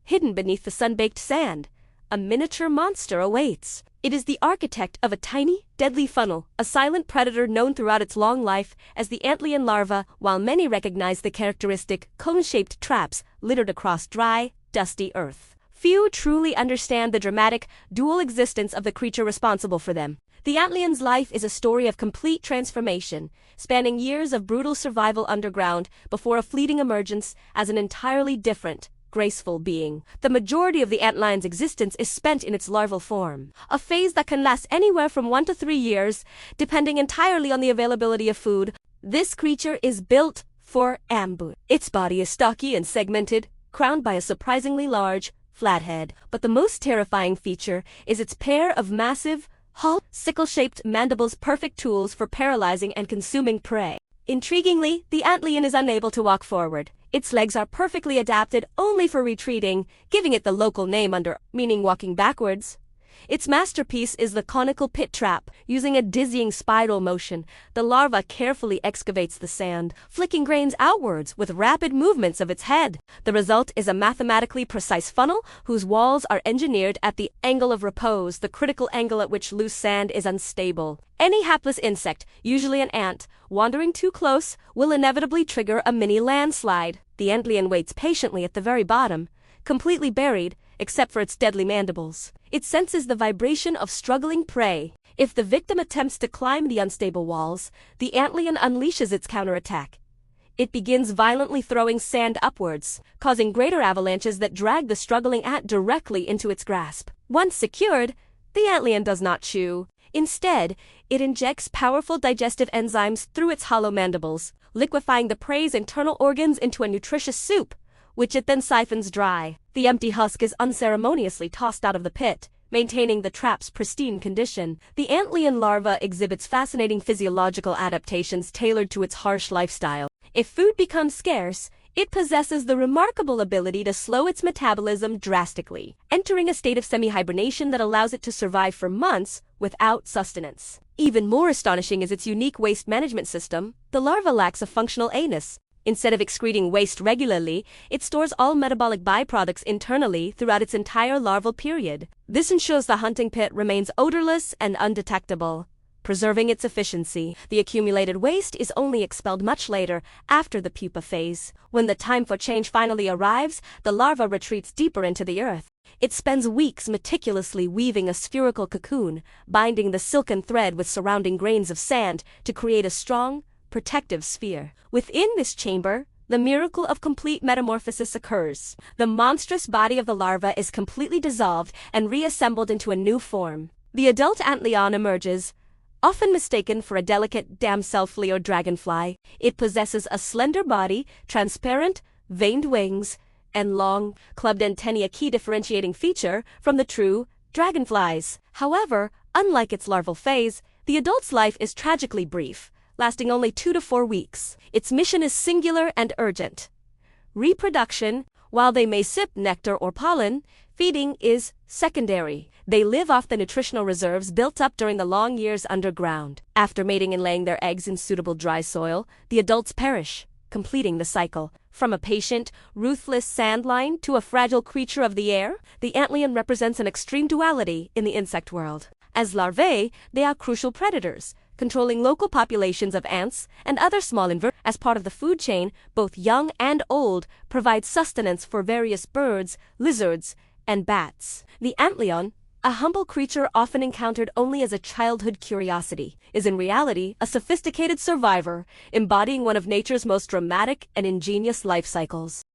hidden beneath the sun-baked sand, a miniature monster awaits. It is the architect of a tiny, deadly funnel, a silent predator known throughout its long life as the Antlion larva, while many recognize the characteristic cone-shaped traps littered across dry, dusty earth. Few truly understand the dramatic, dual existence of the creature responsible for them. The Antlion's life is a story of complete transformation, spanning years of brutal survival underground before a fleeting emergence as an entirely different, graceful being. The majority of the Antlion's existence is spent in its larval form, a phase that can last anywhere from 1 to 3 years, depending entirely on the availability of food. This creature is built for ambush. Its body is stocky and segmented, crowned by a surprisingly large, flat head. But the most terrifying feature is its pair of massive, sickle-shaped mandibles, perfect tools for paralyzing and consuming prey. Intriguingly, the Antlion is unable to walk forward. Its legs are perfectly adapted only for retreating, giving it the local name meaning walking backwards. Its masterpiece is the conical pit trap. Using a dizzying spiral motion, the larva carefully excavates the sand, flicking grains outwards with rapid movements of its head. The result is a mathematically precise funnel whose walls are engineered at the angle of repose, the critical angle at which loose sand is unstable. Any hapless insect, usually an ant, wandering too close will inevitably trigger a mini landslide. The Antlion waits patiently at the very bottom, completely buried, except for its deadly mandibles. It senses the vibration of struggling prey. If the victim attempts to climb the unstable walls, the Antlion unleashes its counterattack. It begins violently throwing sand upwards, causing greater avalanches that drag the struggling ant directly into its grasp. Once secured, the Antlion does not chew. Instead, it injects powerful digestive enzymes through its hollow mandibles, liquefying the prey's internal organs into a nutritious soup, which it then siphons dry. The empty husk is unceremoniously tossed out of the pit, maintaining the trap's pristine condition. The Antlion larva exhibits fascinating physiological adaptations tailored to its harsh lifestyle. If food becomes scarce, it possesses the remarkable ability to slow its metabolism drastically, entering a state of semi-hibernation that allows it to survive for months without sustenance. Even more astonishing is its unique waste management system. The larva lacks a functional anus. Instead of excreting waste regularly, it stores all metabolic byproducts internally throughout its entire larval period. This ensures the hunting pit remains odorless and undetectable, preserving its efficiency. The accumulated waste is only expelled much later, after the pupa phase. When the time for change finally arrives, the larva retreats deeper into the earth. It spends weeks meticulously weaving a spherical cocoon, binding the silken thread with surrounding grains of sand to create a strong, protective sphere. Within this chamber, the miracle of complete metamorphosis occurs. The monstrous body of the larva is completely dissolved and reassembled into a new form. The adult Antlion emerges, often mistaken for a delicate damselfly or dragonfly. It possesses a slender body, transparent, veined wings, and long, clubbed antennae, a key differentiating feature from the true dragonflies. However, unlike its larval phase, the adult's life is tragically brief, lasting only 2 to 4 weeks. Its mission is singular and urgent. Reproduction, while they may sip nectar or pollen, feeding is secondary. They live off the nutritional reserves built up during the long years underground. After mating and laying their eggs in suitable dry soil, the adults perish, completing the cycle. From a patient, ruthless sandline to a fragile creature of the air, the Antlion represents an extreme duality in the insect world. As larvae, they are crucial predators, controlling local populations of ants and other small invertebrates. As part of the food chain, both young and old provide sustenance for various birds, lizards, and bats. The Antlion, a humble creature often encountered only as a childhood curiosity, is in reality a sophisticated survivor, embodying one of nature's most dramatic and ingenious life cycles.